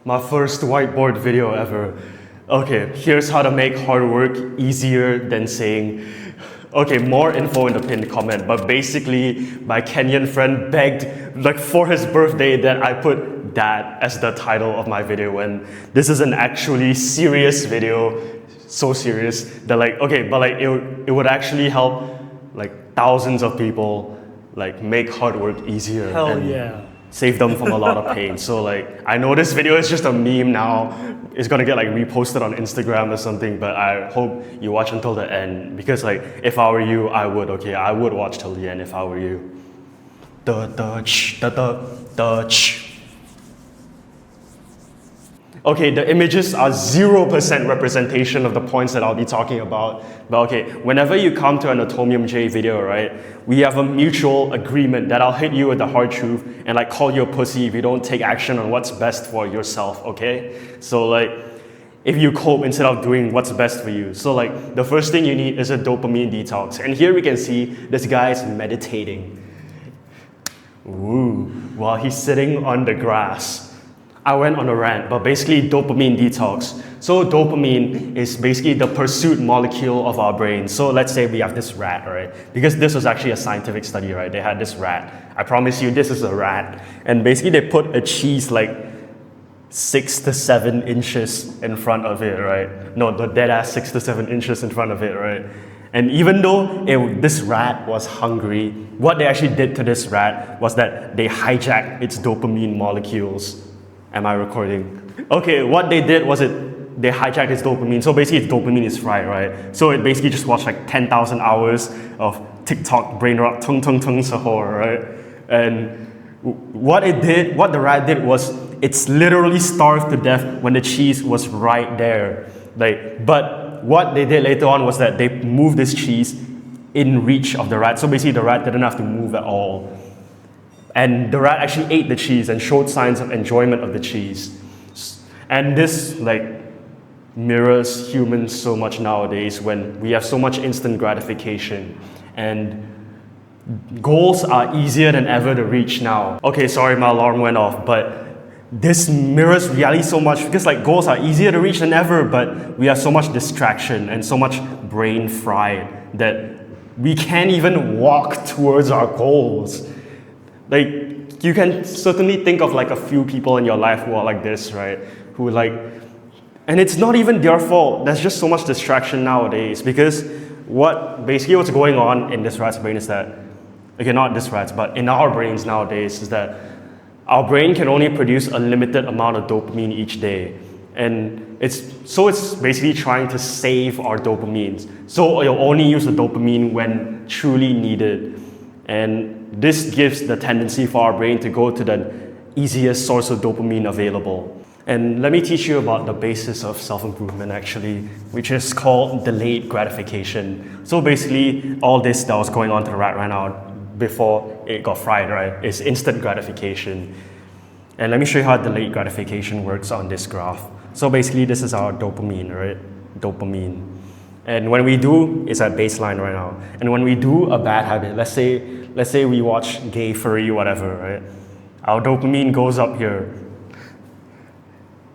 My first whiteboard video ever. Okay, here's how to make hard work easier than saying, okay, more info in the pinned comment, but basically my Kenyan friend begged like for his birthday that I put that as the title of my video, and this is an actually serious video, so serious that like, okay, but like it would actually help like thousands of people like make hard work easier. Hell yeah. Save them from a lot of pain. So like, I know this video is just a meme now. It's gonna get like reposted on Instagram or something, but I hope you watch until the end, because like, if I were you, I would watch till the end if I were you. Okay, the images are 0% representation of the points that I'll be talking about. But okay, whenever you come to an atomiumjae video, right, we have a mutual agreement that I'll hit you with the hard truth and like call you a pussy if you don't take action on what's best for yourself, okay? So like, if you cope instead of doing what's best for you. So like, the first thing you need is a dopamine detox. And here we can see this guy is meditating. Ooh, while he's sitting on the grass. I went on a rant, but basically dopamine detox. So dopamine is basically the pursuit molecule of our brain. So let's say we have this rat, right? Because this was actually a scientific study, right? They had this rat. I promise you, this is a rat. And basically they put a cheese like 6 to 7 inches in front of it, right? No, the dead ass 6 to 7 inches in front of it, right? And even though this rat was hungry, what they actually did to this rat was that they hijacked its dopamine molecules. Am I recording? Okay, what they did was they hijacked its dopamine. So basically its dopamine is fried, right? So it basically just watched like 10,000 hours of TikTok brain rot tung tung tung sahur, right? And what the rat did was it's literally starved to death when the cheese was right there. But what they did later on was that they moved this cheese in reach of the rat. So basically the rat didn't have to move at all. And the rat actually ate the cheese and showed signs of enjoyment of the cheese. And this like mirrors humans so much nowadays when we have so much instant gratification and goals are easier than ever to reach now. Okay, sorry, my alarm went off, but this mirrors reality so much because like goals are easier to reach than ever, but we have so much distraction and so much brain fried that we can't even walk towards our goals. Like, you can certainly think of like a few people in your life who are like this, right? Who like, and it's not even their fault. There's just so much distraction nowadays because basically what's going on in this rat's brain is that, okay, not this rat's, but in our brains nowadays is that our brain can only produce a limited amount of dopamine each day. And it's basically trying to save our dopamines. So you'll only use the dopamine when truly needed. And this gives the tendency for our brain to go to the easiest source of dopamine available. And let me teach you about the basis of self-improvement actually, which is called delayed gratification. So basically, all this that was going on to the rat right now before it got fried, right, is instant gratification. And let me show you how delayed gratification works on this graph. So basically, this is our dopamine, right? Dopamine. And when we do, it's at baseline right now. And when we do a bad habit, let's say we watch gay, furry, whatever, right? Our dopamine goes up here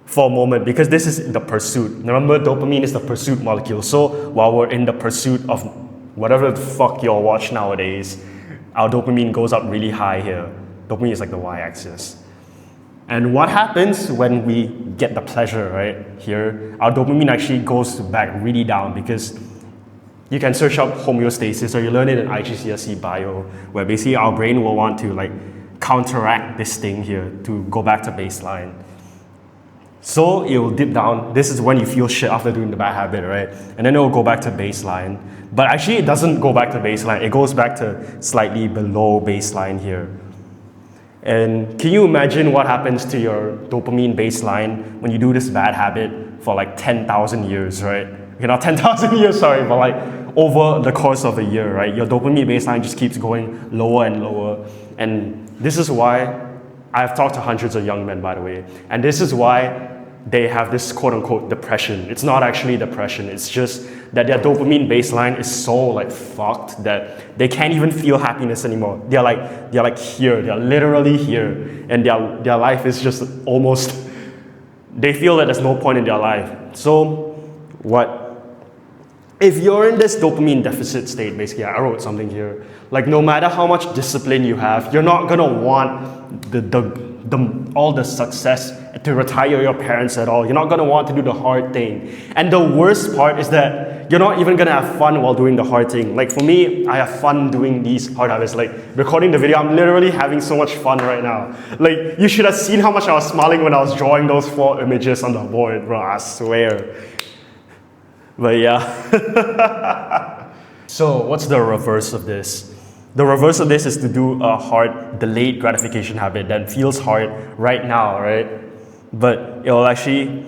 for a moment because this is the pursuit. Remember, dopamine is the pursuit molecule. So while we're in the pursuit of whatever the fuck y'all watch nowadays, our dopamine goes up really high here. Dopamine is like the y-axis. And what happens when we get the pleasure, right, here, our dopamine actually goes back really down because you can search up homeostasis, or you learn it in IGCSE bio, where basically our brain will want to like counteract this thing here to go back to baseline. So it will dip down. This is when you feel shit after doing the bad habit, right? And then it will go back to baseline. But actually it doesn't go back to baseline. It goes back to slightly below baseline here. And can you imagine what happens to your dopamine baseline when you do this bad habit for like 10,000 years, right? Okay, not 10,000 years, sorry, but like over the course of a year, right? Your dopamine baseline just keeps going lower and lower. And this is why I've talked to hundreds of young men, by the way, and this is why they have this quote-unquote depression. It's not actually depression, it's just that their dopamine baseline is so like fucked that they can't even feel happiness anymore. They're like here, they're literally here, and their life is just almost they feel that there's no point in their life. So if you're in this dopamine deficit state, basically, I wrote something here, like no matter how much discipline you have, you're not gonna want all the success to retire your parents at all. You're not gonna want to do the hard thing. And the worst part is that you're not even gonna have fun while doing the hard thing. Like for me, I have fun doing these hard habits. Like recording the video, I'm literally having so much fun right now. Like you should have seen how much I was smiling when I was drawing those 4 images on the board, bro, I swear. But yeah. So what's the reverse of this? The reverse of this is to do a hard delayed gratification habit that feels hard right now, right? But you'll actually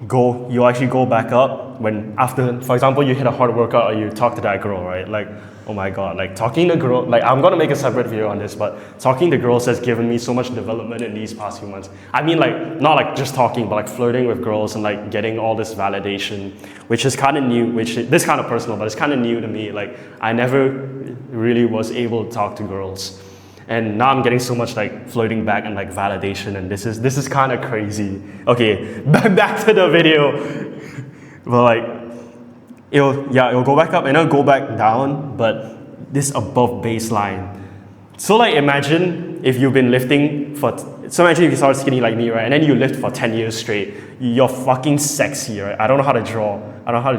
go back up when after, for example, you hit a hard workout or you talk to that girl, right? Like, oh my God, like talking to girl, like I'm gonna make a separate video on this, but talking to girls has given me so much development in these past few months. I mean like, not like just talking, but like flirting with girls and like getting all this validation, which is kind of new, this kind of personal, but it's kind of new to me. Like I never really was able to talk to girls. And now I'm getting so much like flirting back and like validation, and this is kind of crazy. Okay, back to the video. But like, it'll go back up and it'll go back down, but this above baseline. So like imagine if you've been lifting so imagine if you start skinny like me, right? And then you lift for 10 years straight. You're fucking sexy, right? I don't know how to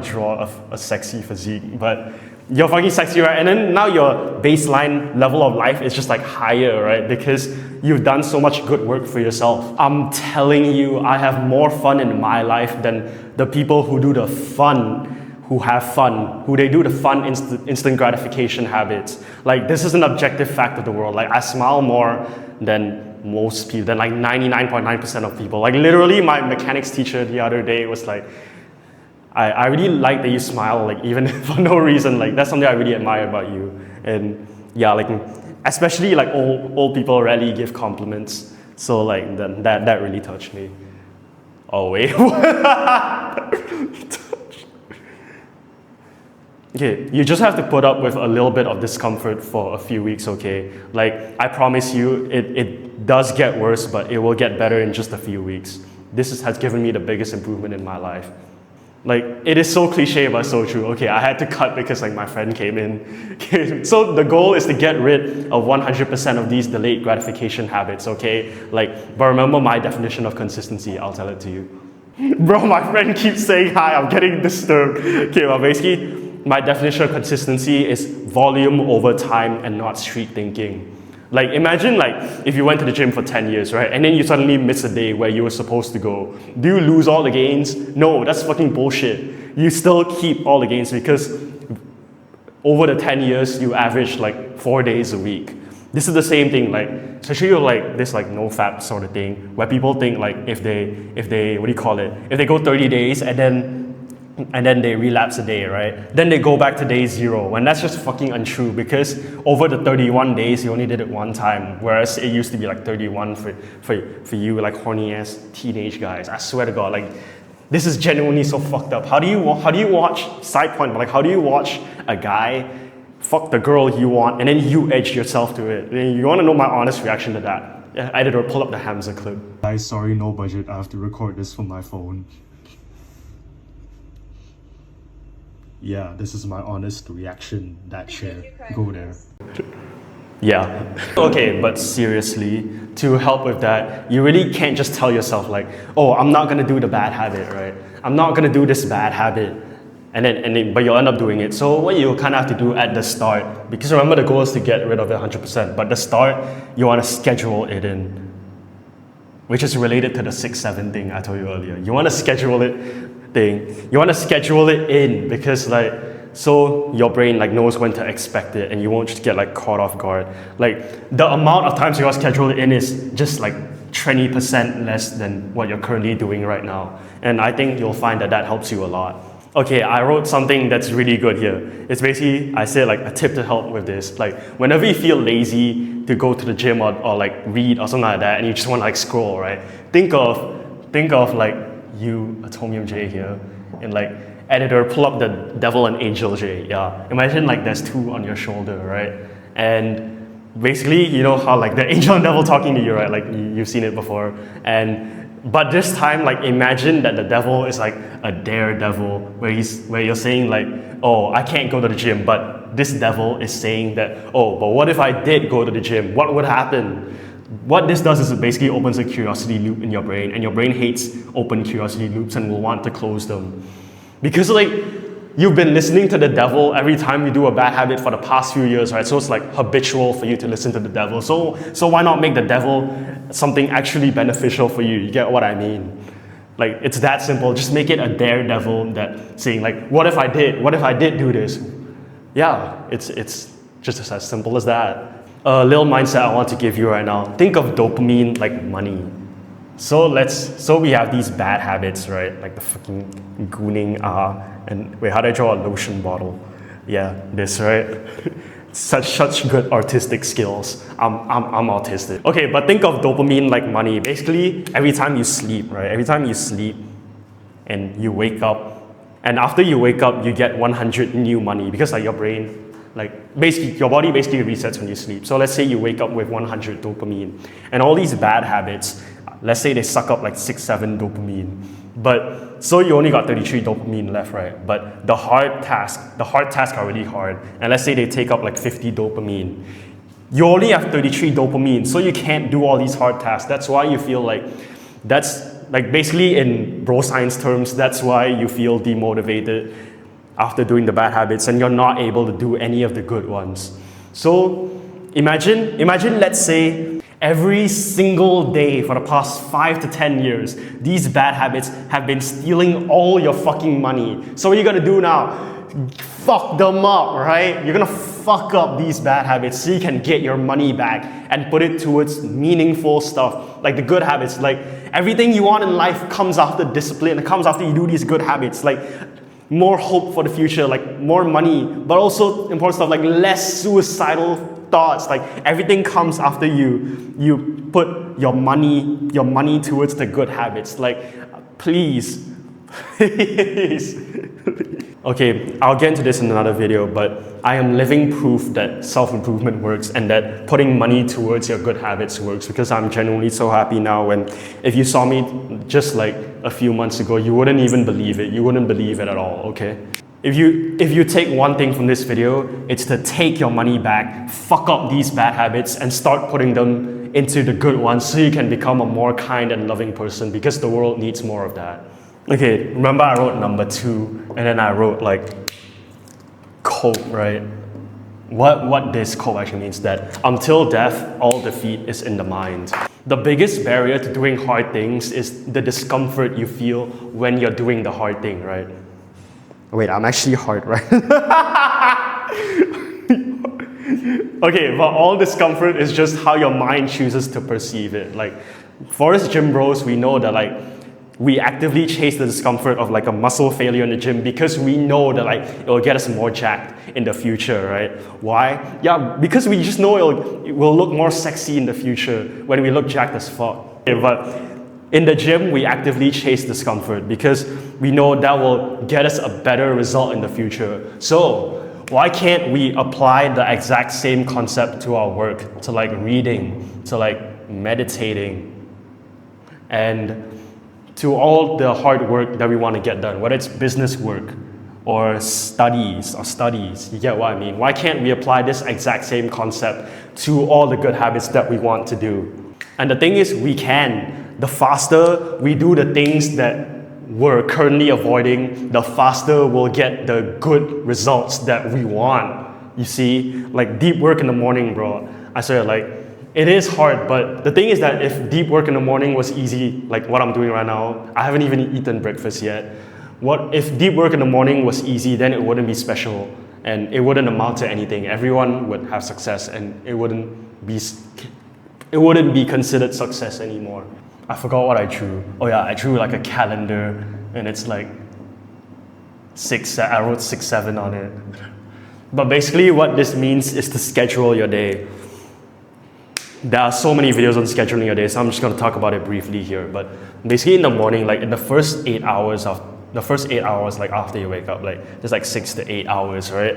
draw a sexy physique, but you're fucking sexy, right? And then now your baseline level of life is just like higher, right? Because you've done so much good work for yourself. I'm telling you, I have more fun in my life than the people who do the fun, who they do the fun instant gratification habits. Like this is an objective fact of the world. Like I smile more than most people, than like 99.9% of people. Like literally my mechanics teacher the other day was like, I really like that you smile, like even for no reason. Like that's something I really admire about you. And yeah, like especially like old people rarely give compliments. So like that really touched me. Oh wait. Okay, you just have to put up with a little bit of discomfort for a few weeks, okay? Like, I promise you, it does get worse, but it will get better in just a few weeks. This has given me the biggest improvement in my life. Like, it is so cliche, but so true. Okay, I had to cut because like my friend came in. Okay, so the goal is to get rid of 100% of these delayed gratification habits, okay? Like, but remember my definition of consistency, I'll tell it to you. Bro, my friend keeps saying hi, I'm getting disturbed. Okay, well basically, my definition of consistency is volume over time and not street thinking. Like imagine like if you went to the gym for 10 years, right? And then you suddenly miss a day where you were supposed to go. Do you lose all the gains? No, that's fucking bullshit. You still keep all the gains because over the 10 years, you average like 4 days a week. This is the same thing, like, especially like this like no fap sort of thing, where people think like if they, what do you call it? If they go 30 days and then they relapse a day, right? Then they go back to day 0, and that's just fucking untrue because over the 31 days, you only did it one time, whereas it used to be like 31 for you, like horny ass teenage guys. I swear to God, like, this is genuinely so fucked up. How do you watch, side point, but like, how do you watch a guy fuck the girl you want and then you edge yourself to it? You wanna know my honest reaction to that? Editor, pull up the Hamza clip. Guys, sorry, no budget. I have to record this from my phone. Yeah, this is my honest reaction. That share. Go there. Yeah. Okay, but seriously, to help with that, you really can't just tell yourself like, oh, I'm not gonna do the bad habit, right? I'm not gonna do this bad habit. But you'll end up doing it. So what you kind of have to do at the start, because remember the goal is to get rid of it 100%, but the start, you want to schedule it in, which is related to the 6-7 thing I told you earlier. You want to schedule it in because like, so your brain like knows when to expect it and you won't just get like caught off guard. Like the amount of times you want to schedule it in is just like 20% less than what you're currently doing right now. And I think you'll find that helps you a lot. Okay, I wrote something that's really good here. It's basically, I said like a tip to help with this. Like whenever you feel lazy to go to the gym or like read or something like that and you just want to like scroll, right? Think of like you, atomiumjae here, and like editor, pull up the devil and angel J. Yeah, imagine like there's 2 on your shoulder, right? And basically, you know how like the angel and devil talking to you, right? Like you've seen it before. And But this time, like, imagine that the devil is like a daredevil, where you're saying like, oh, I can't go to the gym, but this devil is saying that, oh, but what if I did go to the gym? What would happen? What this does is it basically opens a curiosity loop in your brain, and your brain hates open curiosity loops and will want to close them. Because like, you've been listening to the devil every time you do a bad habit for the past few years, right? So it's like habitual for you to listen to the devil. So why not make the devil something actually beneficial for you? You get what I mean? Like, it's that simple. Just make it a daredevil that saying like, what if I did do this? Yeah, it's just as simple as that. A little mindset I want to give you right now. Think of dopamine like money. So we have these bad habits, right? Like the fucking gooning, and wait, how do I draw a lotion bottle? Yeah, this, right? such good artistic skills. I'm autistic. Okay, but think of dopamine like money. Basically, every time you sleep, right? Every time you sleep and you wake up, and after you wake up, you get 100 new money because like your brain, like basically your body basically resets when you sleep. So let's say you wake up with 100 dopamine, and all these bad habits, let's say they suck up like 6-7 dopamine. But so you only got 33 dopamine left, right? But the hard tasks are really hard. And let's say they take up like 50 dopamine. You only have 33 dopamine, so you can't do all these hard tasks. That's why you feel like, that's like basically in bro science terms, that's why you feel demotivated after doing the bad habits and you're not able to do any of the good ones. So imagine let's say every single day for the past 5 to 10 years, these bad habits have been stealing all your fucking money. So what are you gonna do now? Fuck them up, right? You're gonna fuck up these bad habits so you can get your money back and put it towards meaningful stuff, like the good habits. Like everything you want in life comes after discipline, it comes after you do these good habits. Like more hope for the future, like more money, but also important stuff like less suicidal thoughts. Like everything comes after you put your money towards the good habits. Like please. Okay, I'll get into this in another video, but I am living proof that self-improvement works and that putting money towards your good habits works, because I'm genuinely so happy now. And if you saw me just like a few months ago, you wouldn't even believe it. You wouldn't believe it at all, okay? If you take one thing from this video, it's to take your money back, fuck up these bad habits, and start putting them into the good ones so you can become a more kind and loving person, because the world needs more of that. Okay, remember I wrote number 2, and then I wrote like quote, right? What this quote actually means, that until death, all defeat is in the mind. The biggest barrier to doing hard things is the discomfort you feel when you're doing the hard thing, right? Wait, I'm actually hard, right? Okay, but all discomfort is just how your mind chooses to perceive it. Like, for us gym bros, we know that like, we actively chase the discomfort of like a muscle failure in the gym because we know that like it will get us more jacked in the future, right? Why? Yeah, because we just know it will look more sexy in the future when we look jacked as fuck. Okay, but in the gym, we actively chase discomfort because we know that will get us a better result in the future. So why can't we apply the exact same concept to our work, to like reading, to like meditating, and to all the hard work that we want to get done, whether it's business work or studies, you get what I mean? Why can't we apply this exact same concept to all the good habits that we want to do? And the thing is, we can. The faster we do the things that we're currently avoiding, the faster we'll get the good results that we want. You see, like deep work in the morning, bro. I swear, like, it is hard, but the thing is that if deep work in the morning was easy, like what I'm doing right now, I haven't even eaten breakfast yet. What if deep work in the morning was easy, then it wouldn't be special and it wouldn't amount to anything. Everyone would have success and it wouldn't be considered success anymore. I forgot what I drew. Oh yeah, I drew like a calendar and it's like I wrote 6-7 on it. But basically what this means is to schedule your day. There are so many videos on scheduling your day, so I'm just going to talk about it briefly here. But basically in the morning, like in the first 8 hours like after you wake up, like there's like 6 to 8 hours, right?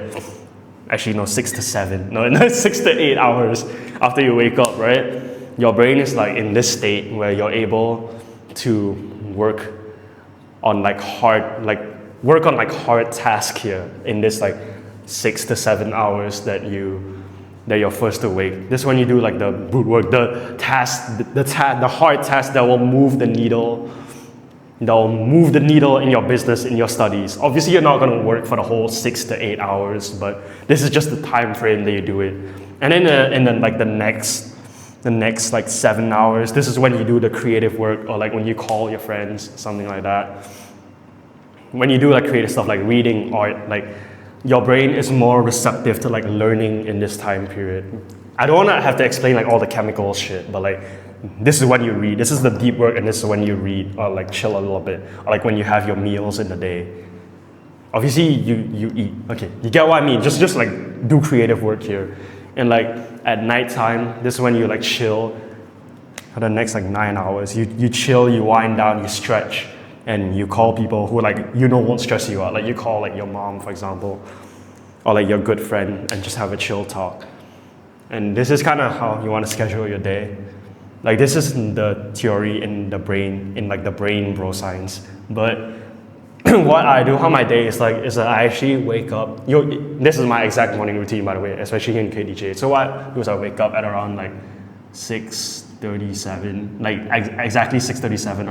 Actually no, 6 to 7. No, 6 to 8 hours after you wake up, right? Your brain is like in this state where you're able to work on like hard task here in this like 6 to 7 hours that you're first awake. This is when you do like the brute work, the hard task that will move the needle. That will move the needle in your business, in your studies. Obviously, you're not going to work for the whole 6 to 8 hours, but this is just the time frame that you do it. And then in the next like 7 hours, this is when you do the creative work, or like when you call your friends, something like that. When you do like creative stuff like reading, art, like your brain is more receptive to like learning in this time period. I don't want to have to explain like all the chemical shit, but like this is when you read. This is the deep work, and this is when you read or like chill a little bit, or like when you have your meals in the day. Obviously, you eat. Okay, you get what I mean. Just like do creative work here, and like at nighttime, this is when you like chill. For the next like 9 hours, you chill, you wind down, you stretch, and you call people who like won't stress you out. Like you call like your mom, for example, or like your good friend, and just have a chill talk. And this is kind of how you want to schedule your day. Like this is the theory in the brain, in like the brain bro science. But what I do, how my day is like, is that I actually wake up. This is my exact morning routine, by the way, especially in KDJ. So what I do is I wake up at around like 6:37, like exactly 6:37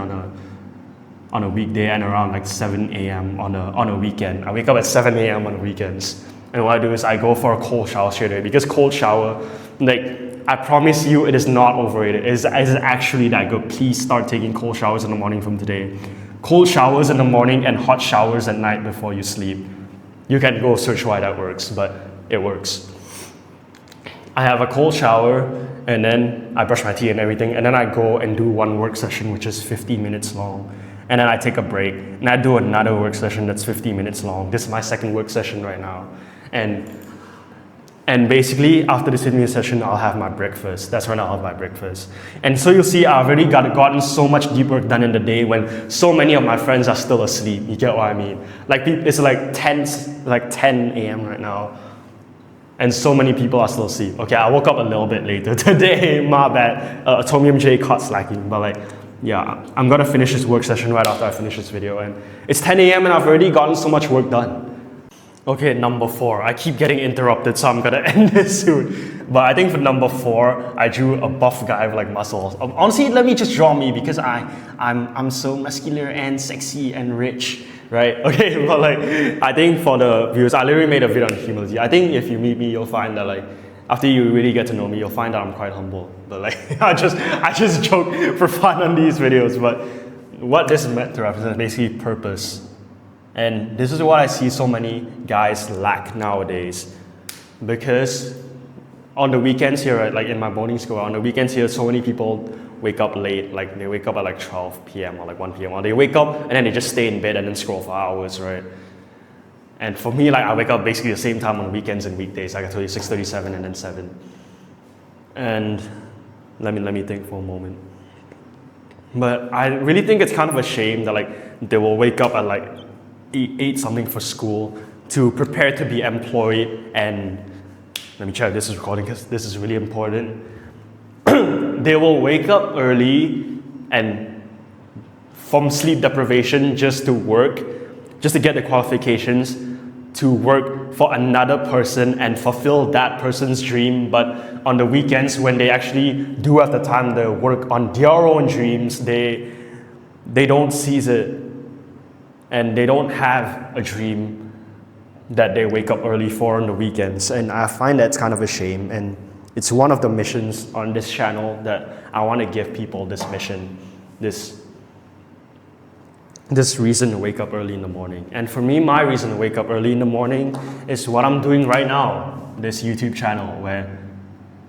on a weekday, and around like 7 a.m. on a weekend. I wake up at 7 a.m. on the weekends. And what I do is I go for a cold shower straight away, because cold shower, like, I promise you, it is not overrated. It is actually that good. Please start taking cold showers in the morning from today. Cold showers in the morning and hot showers at night before you sleep. You can go search why that works, but it works. I have a cold shower, and then I brush my teeth and everything, and then I go and do one work session, which is 50 minutes long. And then I take a break, and I do another work session that's 50 minutes long. This is my second work session right now. And basically, after this 50-minute session, I'll have my breakfast. That's when I'll have my breakfast. And so you'll see I've already gotten so much deep work done in the day when so many of my friends are still asleep. You get what I mean? Like it's like 10 a.m. right now, and so many people are still asleep. Okay, I woke up a little bit later today, my bad. Atomiumjae caught slacking, but like, yeah, I'm gonna finish this work session right after I finish this video, and it's 10 a.m. and I've already gotten so much work done. Okay, number 4. I keep getting interrupted, so I'm gonna end this soon. But I think for number 4, I drew a buff guy with like muscles. Honestly, let me just draw me, because I'm so muscular and sexy and rich, right? Okay, but like, I think for the viewers, I literally made a video on humility. I think if you meet me, you'll find that like, after you really get to know me, you'll find that I'm quite humble. But like, I just joke for fun on these videos. But what this is meant to represent is basically purpose. And this is what I see so many guys lack nowadays. Because on the weekends here, right, like in my boarding school, on the weekends here, so many people wake up late. Like they wake up at like 12 p.m. or like 1 p.m. Or they wake up and then they just stay in bed and then scroll for hours, right? And for me, like I wake up basically the same time on weekends and weekdays. Like I told you, 6:37 and then 7. And let me think for a moment. But I really think it's kind of a shame that like they will wake up at like eat something for school to prepare to be employed, and let me check if this is recording because this is really important. They will wake up early and from sleep deprivation just to work, just to get the qualifications to work for another person and fulfill that person's dream. But on the weekends when they actually do have the time to work on their own dreams, they don't seize it. And they don't have a dream that they wake up early for on the weekends. And I find that's kind of a shame. And it's one of the missions on this channel that I want to give people this mission, this reason to wake up early in the morning. And for me, my reason to wake up early in the morning is what I'm doing right now, this YouTube channel where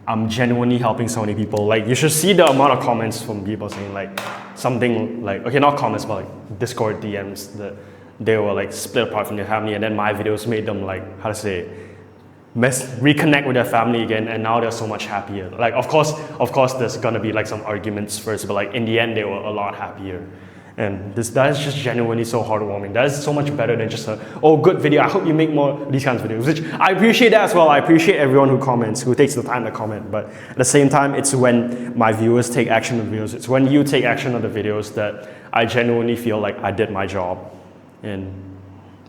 I'm genuinely helping so many people. Like, you should see the amount of comments from people saying like something like, okay, not comments, but like Discord DMs that they were like split apart from their family, and then my videos made them like, how to say, reconnect with their family again, and now they're so much happier. Like, of course, there's gonna be like some arguments first, but like in the end, they were a lot happier. And that is just genuinely so heartwarming. That is so much better than just good video. I hope you make more of these kinds of videos, which I appreciate that as well. I appreciate everyone who comments, who takes the time to comment. But at the same time, it's when my viewers take action on the videos. It's when you take action on the videos that I genuinely feel like I did my job. And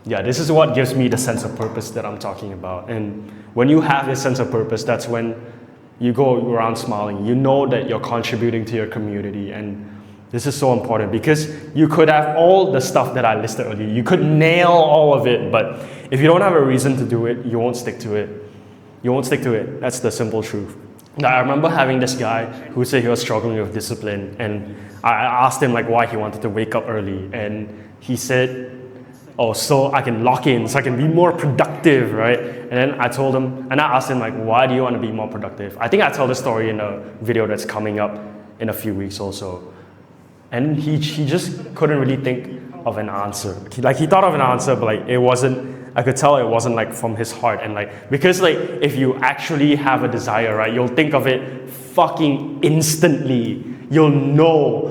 yeah, this is what gives me the sense of purpose that I'm talking about. And when you have this sense of purpose, that's when you go around smiling. You know that you're contributing to your community, and this is so important because you could have all the stuff that I listed earlier. You could nail all of it, but if you don't have a reason to do it, you won't stick to it. You won't stick to it. That's the simple truth. Now, I remember having this guy who said he was struggling with discipline, and I asked him like why he wanted to wake up early, and he said, oh, so I can lock in, so I can be more productive, right? And then I told him, and I asked him like, why do you want to be more productive? I think I tell this story in a video that's coming up in a few weeks also. And he just couldn't really think of an answer. He thought of an answer, but like it wasn't, I could tell it wasn't like from his heart. And like, because like if you actually have a desire, right, you'll think of it fucking instantly. You'll know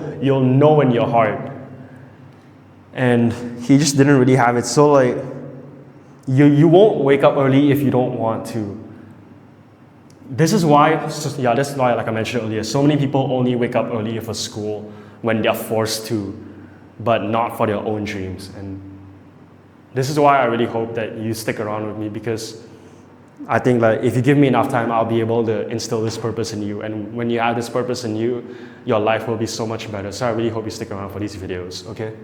in your heart. And he just didn't really have it. So like, you won't wake up early if you don't want to. This is why, like I mentioned earlier, so many people only wake up early for school when they're forced to, but not for their own dreams. And this is why I really hope that you stick around with me, because I think that if you give me enough time, I'll be able to instill this purpose in you. And when you have this purpose in you, your life will be so much better. So I really hope you stick around for these videos, okay?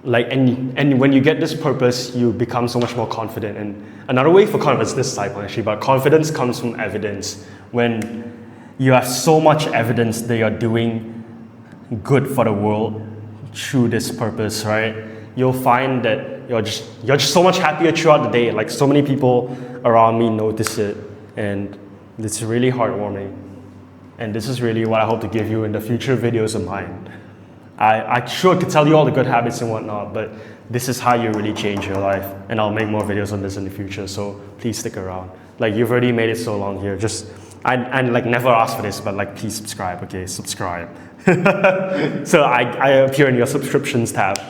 Like, and when you get this purpose, you become so much more confident. And another way for confidence, this side one actually, but confidence comes from evidence. When you have so much evidence that you're doing good for the world through this purpose, right? You'll find that you're just so much happier throughout the day. Like so many people around me notice it, and it's really heartwarming. And this is really what I hope to give you in the future videos of mine. I sure could tell you all the good habits and whatnot, but this is how you really change your life. And I'll make more videos on this in the future, so please stick around. Like you've already made it so long here. I like never ask for this, but like please subscribe, okay? Subscribe. So I appear in your subscriptions tab.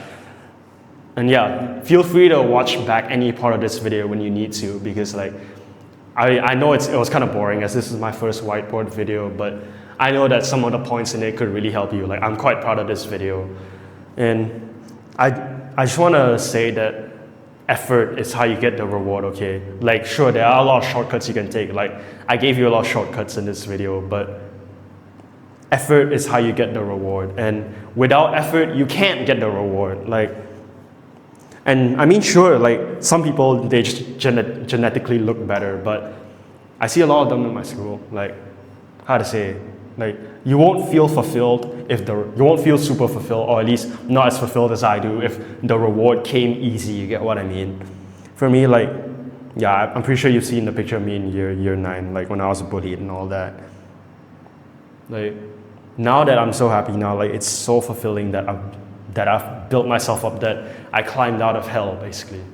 And yeah, feel free to watch back any part of this video when you need to, because like I know it was kind of boring as this is my first whiteboard video, but I know that some of the points in it could really help you. Like I'm quite proud of this video. And I just want to say that effort is how you get the reward, okay? Like sure, there are a lot of shortcuts you can take. Like I gave you a lot of shortcuts in this video, but effort is how you get the reward. And without effort, you can't get the reward. Like, and I mean, sure, like some people, they just genetically look better, but I see a lot of them in my school. Like, how to say, like you won't feel fulfilled you won't feel super fulfilled, or at least not as fulfilled as I do if the reward came easy, you get what I mean? For me, like, yeah, I'm pretty sure you've seen the picture of me in year 9, like when I was bullied and all that. Like, now that I'm so happy now, like it's so fulfilling that I've built myself up, that I climbed out of hell, basically.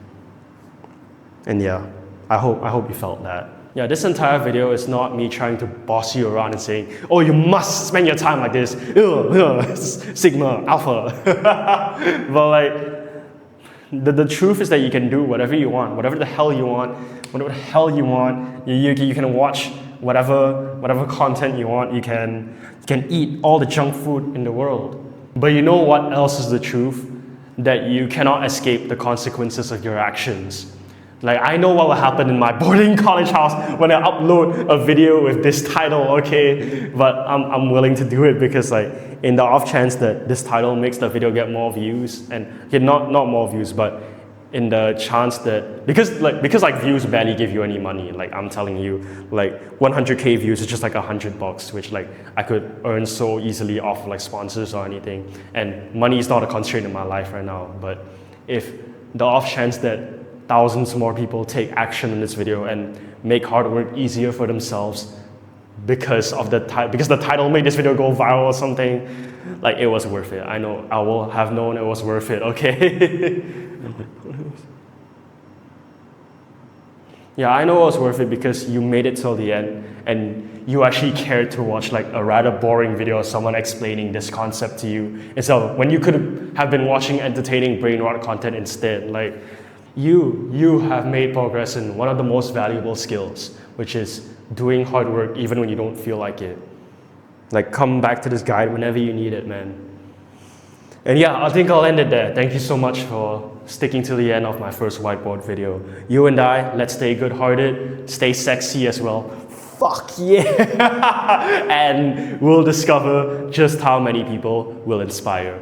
And yeah, I hope you felt that. Yeah, this entire video is not me trying to boss you around and saying, oh, you must spend your time like this, Sigma, Alpha. But like, the truth is that you can do whatever you want, whatever the hell you want, you can watch whatever content you want, you can eat all the junk food in the world. But you know what else is the truth? That you cannot escape the consequences of your actions. Like, I know what will happen in my boarding college house when I upload a video with this title, okay? But I'm willing to do it because like, in the off chance that this title makes the video get more views, and okay, not more views, but in the chance that, because views barely give you any money, like I'm telling you, like 100K views is just like $100, which like I could earn so easily off like sponsors or anything. And money is not a constraint in my life right now, but if the off chance that thousands more people take action in this video and make hard work easier for themselves because the title made this video go viral or something, like it was worth it. I know, I will have known it was worth it, okay? Yeah, I know it was worth it because you made it till the end and you actually cared to watch like a rather boring video of someone explaining this concept to you. Instead of when you could have been watching entertaining brain rot content instead. Like you have made progress in one of the most valuable skills, which is doing hard work even when you don't feel like it. Like come back to this guide whenever you need it, man. And yeah, I think I'll end it there. Thank you so much for sticking to the end of my first whiteboard video. You and I, let's stay good-hearted, stay sexy as well. Fuck yeah! And we'll discover just how many people will inspire.